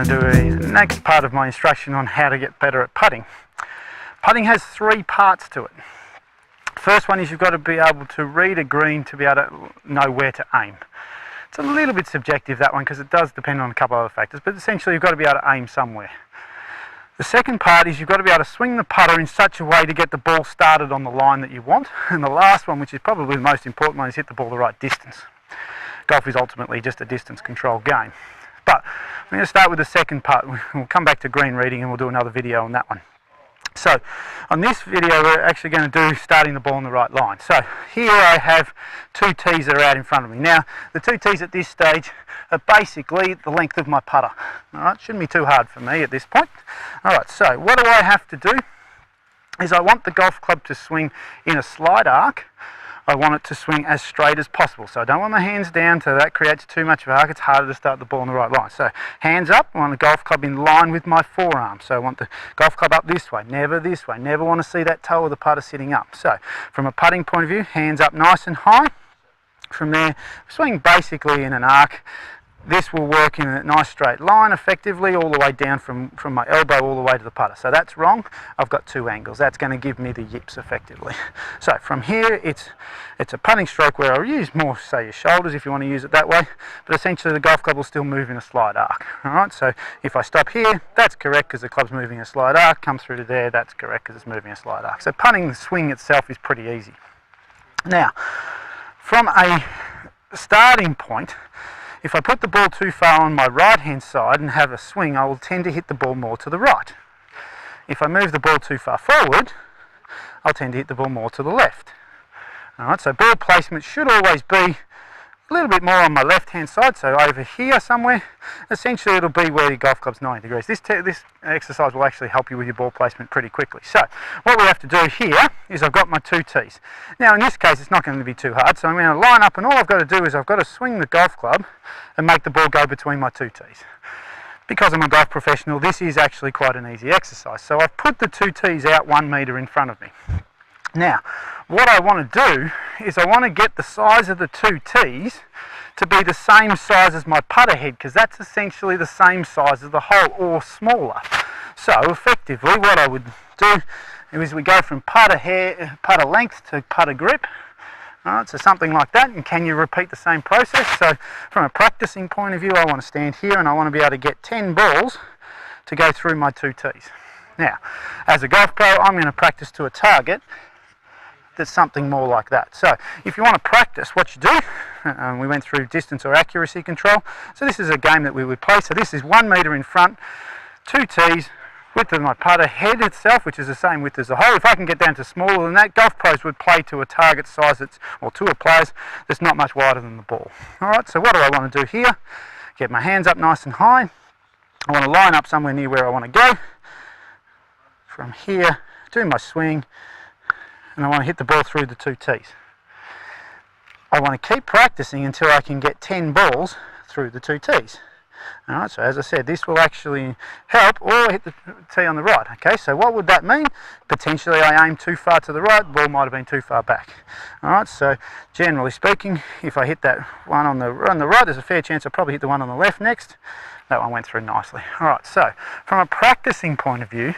going to do the next part of my instruction on how to get better at putting. Putting has three parts to it. First one is you've got to be able to read a green to be able to know where to aim. It's a little bit subjective, that one, because it does depend on a couple of other factors, but essentially you've got to be able to aim somewhere. The second part is you've got to be able to swing the putter in such a way to get the ball started on the line that you want. And the last one, which is probably the most important one, is hit the ball the right distance. Golf is ultimately just a distance control game. But I'm going to start with the second part. We'll come back to green reading and we'll do another video on that one. So on this video we're actually going to do starting the ball on the right line. So here I have two tees that are out in front of me. Now the two tees at this stage are basically the length of my putter. Alright, shouldn't be too hard for me at this point. Alright, so what do I have to do is I want the golf club to swing in a slight arc. I want it to swing as straight as possible. So I don't want my hands down, so that creates too much of an arc. It's harder to start the ball on the right line. So hands up, I want the golf club in line with my forearm. So I want the golf club up this way, never this way. Never want to see that toe of the putter sitting up. So from a putting point of view, hands up nice and high. From there, swing basically in an arc. This will work in a nice straight line effectively all the way down from my elbow all the way to the putter. So that's wrong. I've got two angles. That's going to give me the yips effectively. So from here it's a putting stroke where I'll use more, say, your shoulders if you want to use it that way, but essentially the golf club will still move in a slight arc. Alright, so if I stop here, that's correct because the club's moving a slight arc. Come through to there, that's correct because it's moving a slight arc. So putting the swing itself is pretty easy. Now, from a starting point, if I put the ball too far on my right hand side and have a swing, I will tend to hit the ball more to the right. If I move the ball too far forward, I'll tend to hit the ball more to the left. Alright, so ball placement should always be a little bit more on my left hand side, so over here somewhere. Essentially it'll be where your golf club's 90 degrees. This exercise will actually help you with your ball placement pretty quickly. So what we have to do here is I've got my two tees. Now in this case it's not going to be too hard, so I'm going to line up and all I've got to do is I've got to swing the golf club and make the ball go between my two tees. Because I'm a golf professional, this is actually quite an easy exercise. So I've put the two tees out 1 metre in front of me. Now, what I want to do is I want to get the size of the two tees to be the same size as my putter head, because that's essentially the same size as the hole or smaller. So effectively what I would do is we go from putter length to putter grip. Alright, so something like that, and can you repeat the same process? So from a practicing point of view, I want to stand here and I want to be able to get 10 balls to go through my two tees. Now, as a golf pro, I'm going to practice to a target that's something more like that. So if you want to practice what you do, we went through distance or accuracy control. So this is a game that we would play. So this is 1 metre in front, two tees, width of my putter head itself, which is the same width as the hole. If I can get down to smaller than that, golf pros would play to a target size that's, or tour players, that's not much wider than the ball. Alright, so what do I want to do here? Get my hands up nice and high. I want to line up somewhere near where I want to go. From here, do my swing, and I want to hit the ball through the two tees. I want to keep practicing until I can get 10 balls through the two tees. Alright, so as I said, this will actually help, or hit the tee on the right. Okay, so what would that mean? Potentially I aim too far to the right, the ball might have been too far back. Alright, so generally speaking, if I hit that one on the right, there's a fair chance I'll probably hit the one on the left next. That one went through nicely. Alright, so from a practicing point of view,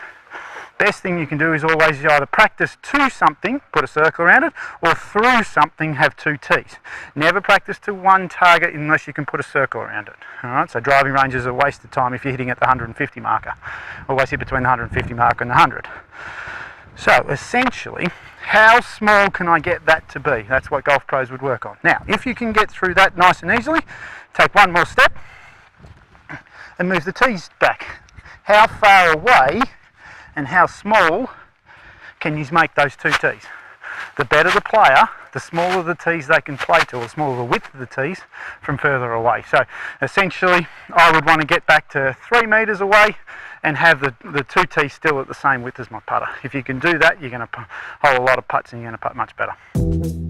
best thing you can do is always either practice to something, put a circle around it, or through something, have two tees. Never practice to one target unless you can put a circle around it. Alright, so driving range is a waste of time if you're hitting at the 150 marker. Always hit between the 150 marker and the 100. So essentially, how small can I get that to be? That's what golf pros would work on. Now, if you can get through that nice and easily, take one more step and move the tees back. How far away and how small can you make those two tees? The better the player, the smaller the tees they can play to, or the smaller the width of the tees from further away. So essentially I would want to get back to 3 metres away and have the two tees still at the same width as my putter. If you can do that, you're going to hole a lot of putts and you're going to putt much better.